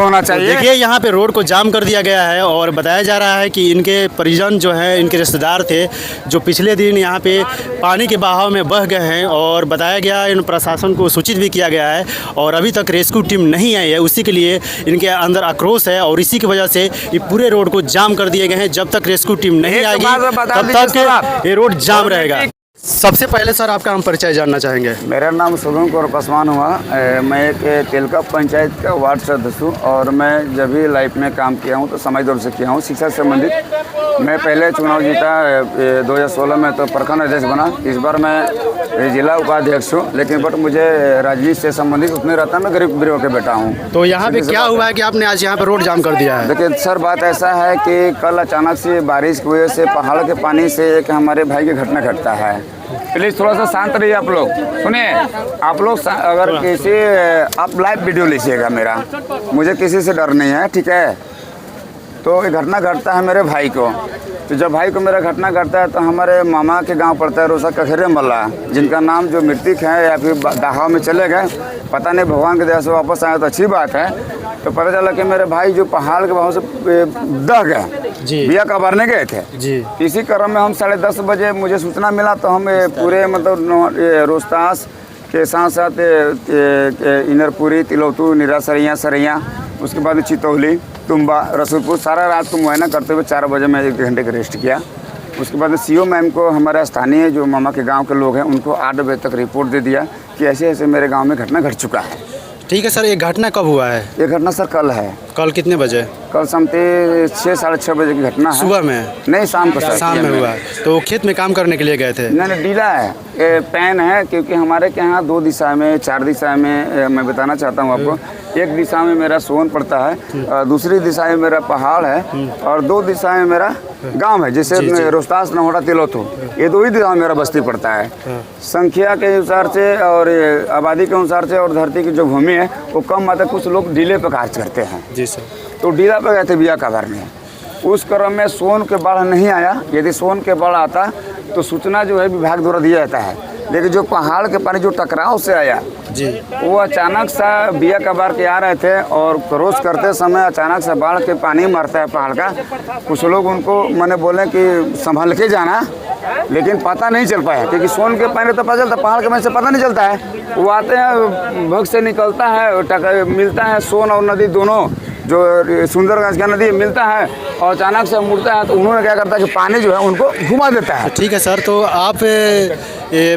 होना चाहिए। देखिए यहाँ पे रोड को जाम कर दिया गया है और बताया जा रहा है कि इनके परिजन जो है, इनके रिश्तेदार थे जो पिछले दिन यहाँ पे पानी के बहाव में बह गए हैं और बताया गया, इन प्रशासन को सूचित भी किया गया है और अभी तक रेस्क्यू टीम नहीं आई है। उसी के लिए इनके अंदर आक्रोश है और इसी की वजह से ये पूरे रोड को जाम कर दिए गए हैं। जब तक रेस्क्यू टीम नहीं आएगी तब तक ये रोड जाम रहेगा। सबसे पहले सर आपका हम परिचय जानना चाहेंगे। मेरा नाम शुभम कौर पासवान हुआ। मैं एक तेलका पंचायत का वार्ड सदस्य हूँ और मैं जब भी लाइफ में काम किया हूँ तो समाज दौर से किया हूँ शिक्षा से संबंधित। मैं पहले चुनाव जीता 2016 में तो प्रखंड अध्यक्ष बना। इस बार मैं जिला उपाध्यक्ष हूँ, लेकिन बट मुझे राजनीति से संबंधित उसमें रहता मैं गरीब गरीबों के बेटा हूँ। तो यहाँ पे क्या हुआ है कि आपने आज यहाँ पे रोड जाम कर दिया है? देखिए सर, बात ऐसा है कि कल अचानक से बारिश की वजह से पहाड़ के पानी से एक हमारे भाई की घटना घटता है। प्लीज़ थोड़ा सा शांत रहिए आप लोग। सुनिए, आप लोग अगर किसी आप लाइव वीडियो लीजिएगा मेरा, मुझे किसी से डर नहीं है, ठीक है। तो ये घटना घटता है मेरे भाई को। तो जब भाई को मेरा घटना घटता है तो हमारे मामा के गांव पड़ता है रोसा कखेरे मल्ला, जिनका नाम जो मृतक है या फिर दाहाव में चले गए, पता नहीं, भगवान के दया से वापस आए तो अच्छी बात है। तो पता चला कि मेरे भाई जो पहाड़ के बहाव से दह गए, बिया कबारने गए थे जी। इसी क्रम में हम 10:30 बजे मुझे सूचना मिला तो हम पूरे मतलब रोहतास के साथ साथ इनरपुरी, तिलौतू, निरा सरैया, उसके बाद चितौली, तुम्बा, रसूलपुर सारा रात को मुआयना करते हुए 4 बजे मैं 1 घंटे का रेस्ट किया। उसके बाद सीओ मैम को हमारे स्थानीय जो मामा के गांव के लोग हैं उनको 8 बजे तक रिपोर्ट दे दिया कि ऐसे ऐसे मेरे गांव में घटना घट चुका है। ठीक है सर, ये घटना कब हुआ है? ये घटना सर कल है। कल कितने बजे? कल शामते 6 साढ़े 6 बजे की घटना है। सुबह में? नहीं, शाम को सर। शाम में हुआ है। तो खेत में काम करने के लिए गए थे? नहीं, डीला है, पैन है, क्योंकि हमारे के यहाँ 2 दिशा में 4 दिशा में मैं बताना चाहता हूँ आपको। एक दिशा में मेरा सोन पड़ता है, दूसरी दिशा में मेरा पहाड़ है और 2 दिशा में मेरा गांव है, जैसे रोहतास, नहोड़ा, तिलौतू, ये 2 ही दिशा में मेरा बस्ती पड़ता है। संख्या के अनुसार से और आबादी के अनुसार से और धरती की जो भूमि है वो कम मात्रा, कुछ लोग डीले पर कार्य करते हैं जी सर। तो डीला पर गए थे बिया कबारने। उस क्रम में सोन के बाढ़ नहीं आया। यदि सोन के बाढ़ आता तो सूचना जो है विभाग द्वारा दिया जाता है, लेकिन जो पहाड़ के पानी जो टकराव से आया जी, वो अचानक सा बिया कबार के आ रहे थे और क्रॉस करते समय अचानक से बाढ़ के पानी मारता है पहाड़ का। कुछ लोग उनको मैंने बोले कि संभल के जाना, लेकिन पता नहीं चल पाया, क्योंकि सोन के पानी तो पता चलता, पहाड़ के पानी से पता नहीं चलता है। वो आते हैं, भग से निकलता है, मिलता है सोन और नदी दोनों, जो सुंदरगंज का नदी मिलता है और अचानक से मुड़ता है। तो उन्होंने क्या करता है कि पानी जो है उनको घुमा देता है। ठीक है सर, तो आप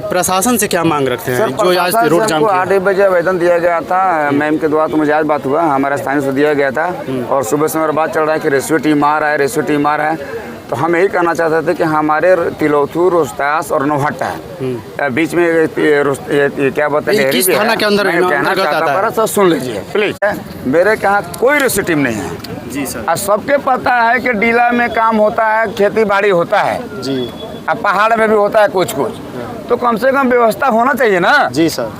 प्रशासन से क्या मांग रखते हैं? जो आज रोड जाम किया? 8 बजे आवेदन दिया गया था मैम के द्वारा, तो मुझे आज बात हुआ, हमारे स्थानीय से दिया गया था और सुबह से मेरा बात चल रहा है कि रेस्क्यू टीम आ रहा है। तो हम यही कहना चाहते थे कि हमारे तिलौथू, रोहतास और नौहट्टा बीच में क्या बताते हैं, किस थाना के अंदर कहना चाहता हूँ, सर सुन लीजिए प्लीज। मेरे यहाँ कोई रेस्क्यू टीम नहीं है जी सर। और सबके पता है कि डीला में काम होता है, खेती बाड़ी होता है जी, अब पहाड़ में भी होता है कुछ, तो कम से कम व्यवस्था होना चाहिए ना जी सर।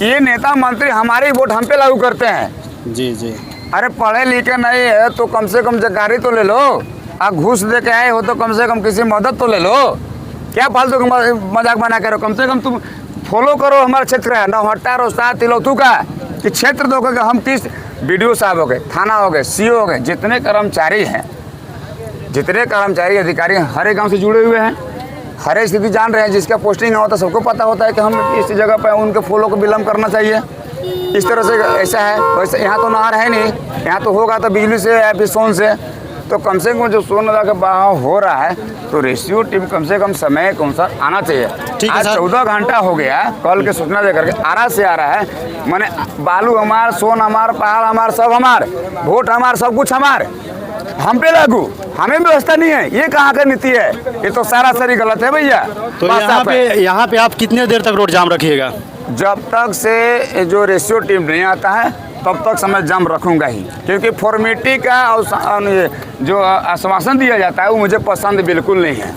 ये नेता मंत्री हमारी वोट हम पे लागू करते हैं जी। अरे पढ़े लिखे नहीं है तो कम से कम जानकारी तो ले लो। आप घूस दे के आए हो तो कम से कम किसी मदद तो ले लो। क्या फालतू मजाक बना करो, कम से कम तुम फॉलो करो हमारा क्षेत्र है नौहट्टा, रोहतास, तिलौतू का कि क्षेत्र दो कि हम किस BDO साहब हो गए, थाना हो गए, CO हो गए, जितने कर्मचारी हैं, जितने कर्मचारी अधिकारी हर एक गाँव से जुड़े हुए हैं, हर एक स्थिति जान रहे हैं। जिसका पोस्टिंग होता है सबको पता होता है कि हम इस जगह पर उनके फॉलो को विलम्ब करना चाहिए। इस तरह से ऐसा है, वैसे यहाँ तो नहर है नहीं, यहाँ तो होगा तो बिजली से या फिर सोन से। तो कम से कम जो सोन नदी का बहाव हो रहा है तो रेस्क्यू टीम कम से कम समय के अनुसार आना चाहिए। ठीक है, 14 घंटा हो गया कल के सूचना दे करके आरा से आ रहा है। मैंने बालू हमार, सोन हमार, पहाड़ हमार, सब हमार, वोट हमार, सब कुछ हमार, हम पे लागू, हमें व्यवस्था नहीं है। ये कहाँ का नीति है? ये तो सारा सरी गलत है भैया। तो यहाँ पे आप कितने देर तक रोड जाम रखिएगा? जब तक से जो रेस्क्यू टीम नहीं आता है तब तक समय जाम रखूंगा ही, क्योंकि फॉर्मेलिटी का जो आश्वासन दिया जाता है वो मुझे पसंद बिल्कुल नहीं है।